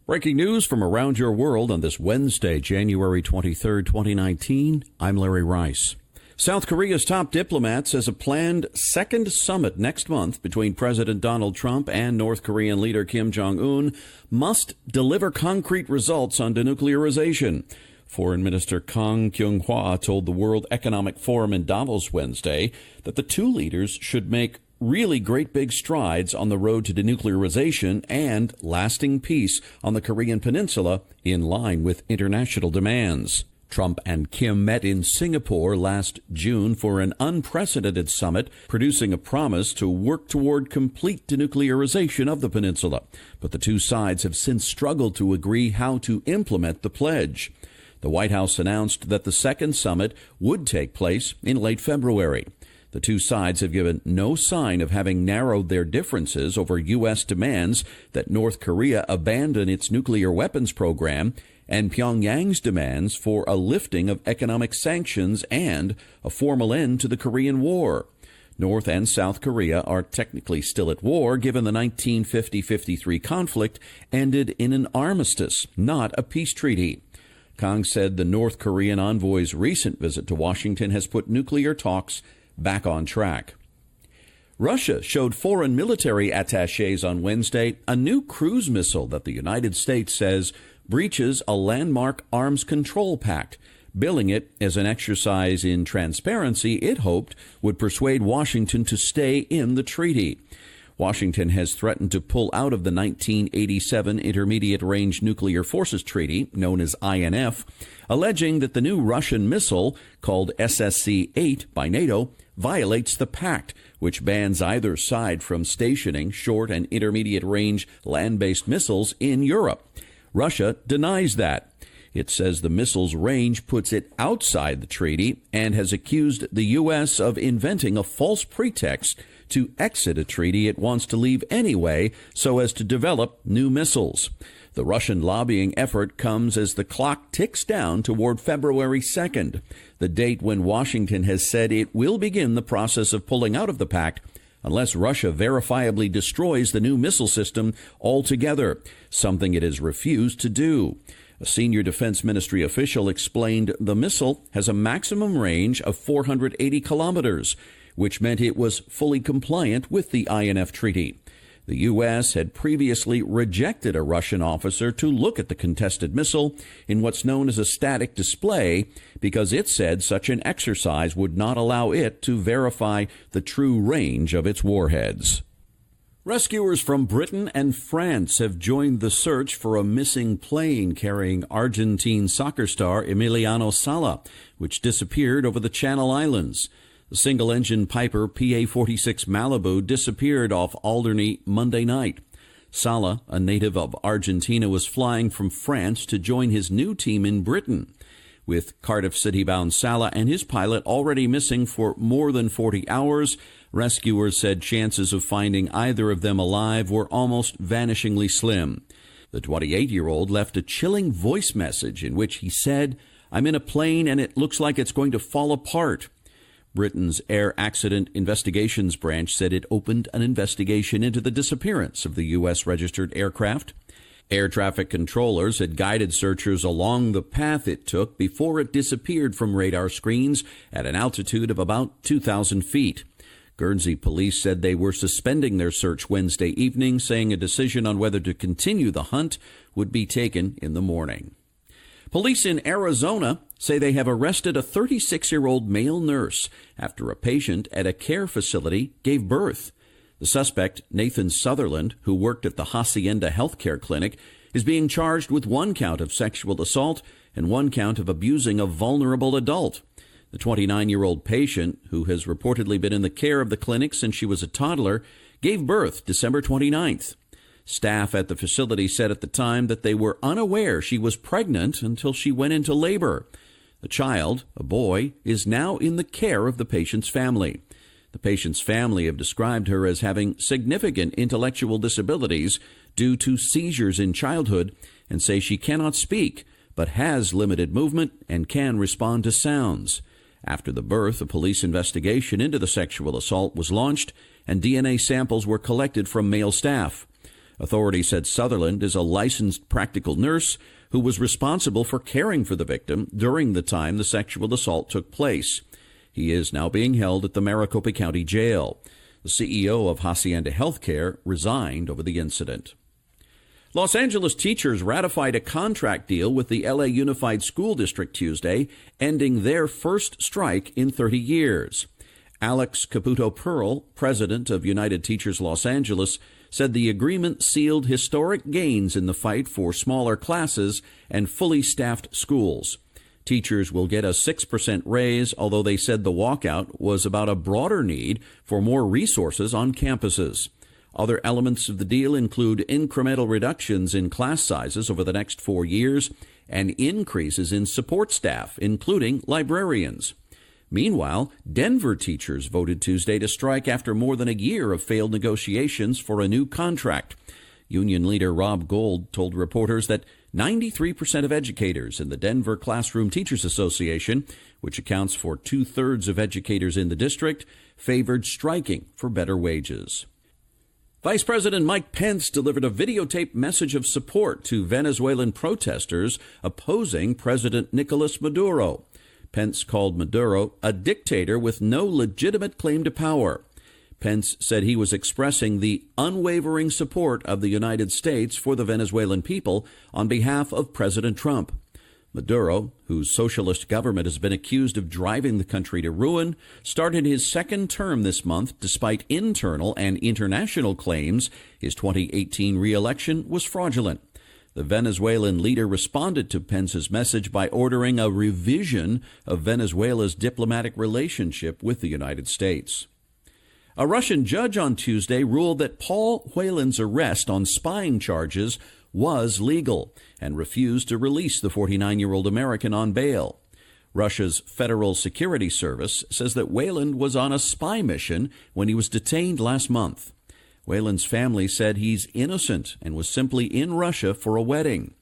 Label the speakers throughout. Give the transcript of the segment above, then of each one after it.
Speaker 1: Breaking news from around your world on this Wednesday, January 23rd, 2019. I'm Larry Rice. South Korea's top diplomat says a planned second summit next month between President Donald Trump and North Korean leader Kim Jong Un must deliver concrete results on denuclearization. Foreign Minister Kang Kyung-wha told the World Economic Forum in Davos Wednesday that the two leaders should make really great big strides on the road to denuclearization and lasting peace on the Korean peninsula in line with international demands. Trump and Kim met in Singapore last June for an unprecedented summit, producing a promise to work toward complete denuclearization of the peninsula. But the two sides have since struggled to agree how to implement the pledge. The White House announced that the second summit would take place in late February. The two sides have given no sign of having narrowed their differences over U.S. demands that North Korea abandon its nuclear weapons program and Pyongyang's demands for a lifting of economic sanctions and a formal end to the Korean War. North and South Korea are technically still at war, given the 1950-53 conflict ended in an armistice, not a peace treaty. Kang said the North Korean envoy's recent visit to Washington has put nuclear talks back on track. Russia showed foreign military attachés on Wednesday a new cruise missile that the United States says breaches a landmark arms control pact, billing it as an exercise in transparency it hoped would persuade Washington to stay in the treaty. Washington has threatened to pull out of the 1987 Intermediate Range Nuclear Forces Treaty, known as INF, alleging that the new Russian missile, called SSC-8 by NATO, violates the pact, which bans either side from stationing short and intermediate range land-based missiles in Europe. Russia denies that. It says the missile's range puts it outside the treaty and has accused the U.S. of inventing a false pretext to exit a treaty it wants to leave anyway so as to develop new missiles. The Russian lobbying effort comes as the clock ticks down toward February 2nd, the date when Washington has said it will begin the process of pulling out of the pact unless Russia verifiably destroys the new missile system altogether, something it has refused to do. A senior Defense Ministry official explained the missile has a maximum range of 480 kilometers, which meant it was fully compliant with the INF treaty. The U.S. had previously rejected a Russian officer to look at the contested missile in what's known as a static display because it said such an exercise would not allow it to verify the true range of its warheads. Rescuers from Britain and France have joined the search for a missing plane carrying Argentine soccer star Emiliano Sala, which disappeared over the Channel Islands. The single-engine Piper PA-46 Malibu disappeared off Alderney Monday night. Sala, a native of Argentina, was flying from France to join his new team in Britain. With Cardiff City-bound Sala and his pilot already missing for more than 40 hours, rescuers said chances of finding either of them alive were almost vanishingly slim. The 28-year-old left a chilling voice message in which he said, "I'm in a plane and it looks like it's going to fall apart." Britain's Air Accident Investigations Branch said it opened an investigation into the disappearance of the U.S. registered aircraft. Air traffic controllers had guided searchers along the path it took before it disappeared from radar screens at an altitude of about 2,000 feet. Guernsey police said they were suspending their search Wednesday evening, saying a decision on whether to continue the hunt would be taken in the morning. Police in Arizona say they have arrested a 36-year-old male nurse after a patient at a care facility gave birth. The suspect, Nathan Sutherland, who worked at the Hacienda Healthcare Clinic, is being charged with one count of sexual assault and one count of abusing a vulnerable adult. The 29-year-old patient, who has reportedly been in the care of the clinic since she was a toddler, gave birth December 29th. Staff at the facility said at the time that they were unaware she was pregnant until she went into labor. The child, a boy, is now in the care of the patient's family. The patient's family have described her as having significant intellectual disabilities due to seizures in childhood and say she cannot speak, but has limited movement and can respond to sounds. After the birth, a police investigation into the sexual assault was launched and DNA samples were collected from male staff. Authorities said Sutherland is a licensed practical nurse who was responsible for caring for the victim during the time the sexual assault took place. He is now being held at the Maricopa County Jail. The CEO of Hacienda Healthcare resigned over the incident. Los Angeles teachers ratified a contract deal with the LA Unified School District Tuesday, ending their first strike in 30 years. Alex Caputo-Pearl, president of United Teachers Los Angeles, said the agreement sealed historic gains in the fight for smaller classes and fully staffed schools. Teachers will get a 6% raise, although they said the walkout was about a broader need for more resources on campuses. Other elements of the deal include incremental reductions in class sizes over the next 4 years and increases in support staff, including librarians. Meanwhile, Denver teachers voted Tuesday to strike after more than a year of failed negotiations for a new contract. Union leader Rob Gold told reporters that 93% of educators in the Denver Classroom Teachers Association, which accounts for 2/3 of educators in the district, favored striking for better wages. Vice President Mike Pence delivered a videotaped message of support to Venezuelan protesters opposing President Nicolas Maduro. Pence called Maduro a dictator with no legitimate claim to power. Pence said he was expressing the unwavering support of the United States for the Venezuelan people on behalf of President Trump. Maduro, whose socialist government has been accused of driving the country to ruin, started his second term this month despite internal and international claims his 2018 re-election was fraudulent. The Venezuelan leader responded to Pence's message by ordering a revision of Venezuela's diplomatic relationship with the United States. A Russian judge on Tuesday ruled that Paul Whelan's arrest on spying charges was legal and refused to release the 49-year-old American on bail. Russia's Federal Security Service says that Whelan was on a spy mission when he was detained last month. Whelan's family said he's innocent and was simply in Russia for a wedding.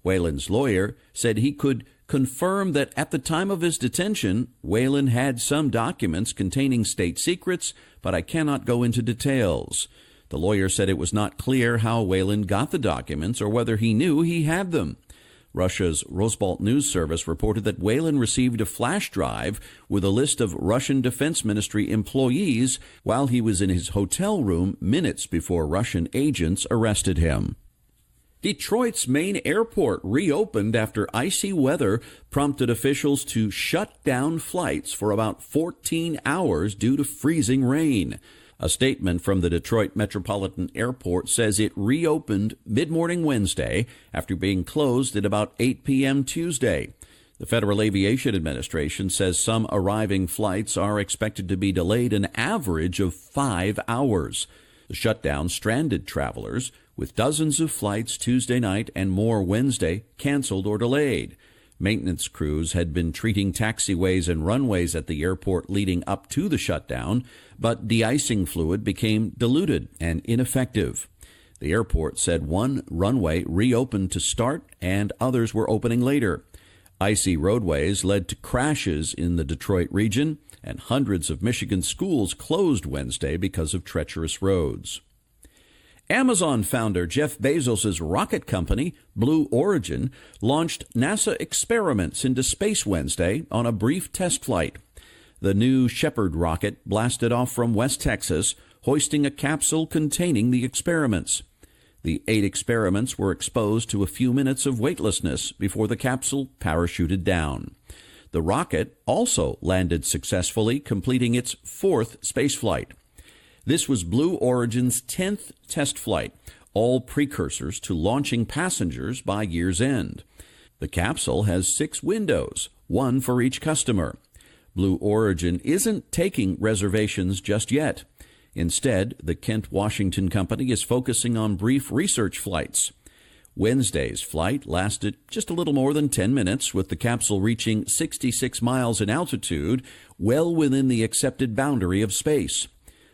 Speaker 1: Whelan's lawyer said he could confirm that at the time of his detention, Whelan had some documents containing state secrets, but I cannot go into details. The lawyer said it was not clear how Whelan got the documents or whether he knew he had them. Russia's Rosbalt News Service reported that Whelan received a flash drive with a list of Russian Defense Ministry employees while he was in his hotel room minutes before Russian agents arrested him. Detroit's main airport reopened after icy weather prompted officials to shut down flights for about 14 hours due to freezing rain. A statement from the Detroit Metropolitan Airport says it reopened mid-morning Wednesday after being closed at about 8 p.m. Tuesday. The Federal Aviation Administration says some arriving flights are expected to be delayed an average of 5 hours. The shutdown stranded travelers, with dozens of flights Tuesday night and more Wednesday canceled or delayed. Maintenance crews had been treating taxiways and runways at the airport leading up to the shutdown, but de-icing fluid became diluted and ineffective. The airport said one runway reopened to start and others were opening later. Icy roadways led to crashes in the Detroit region, and hundreds of Michigan schools closed Wednesday because of treacherous roads. Amazon founder Jeff Bezos' rocket company, Blue Origin, launched NASA experiments into space Wednesday on a brief test flight. The new Shepard rocket blasted off from West Texas, hoisting a capsule containing the experiments. The 8 experiments were exposed to a few minutes of weightlessness before the capsule parachuted down. The rocket also landed successfully, completing its 4th spaceflight. This was Blue Origin's 10th test flight, all precursors to launching passengers by year's end. The capsule has 6 windows, one for each customer. Blue Origin isn't taking reservations just yet. Instead, the Kent Washington Company is focusing on brief research flights. Wednesday's flight lasted just a little more than 10 minutes, with the capsule reaching 66 miles in altitude, well within the accepted boundary of space.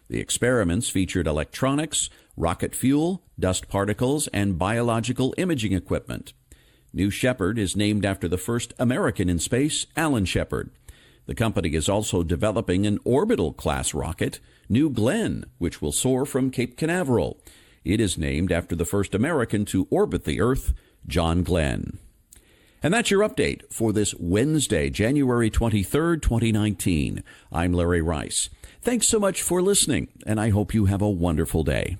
Speaker 1: The experiments featured electronics, rocket fuel, dust particles, and biological imaging equipment. New Shepard is named after the first American in space, Alan Shepard. The company is also developing an orbital-class rocket, New Glenn, which will soar from Cape Canaveral. It is named after the first American to orbit the Earth, John Glenn. And that's your update for this Wednesday, January 23rd, 2019. I'm Larry Rice. Thanks so much for listening, and I hope you have a wonderful day.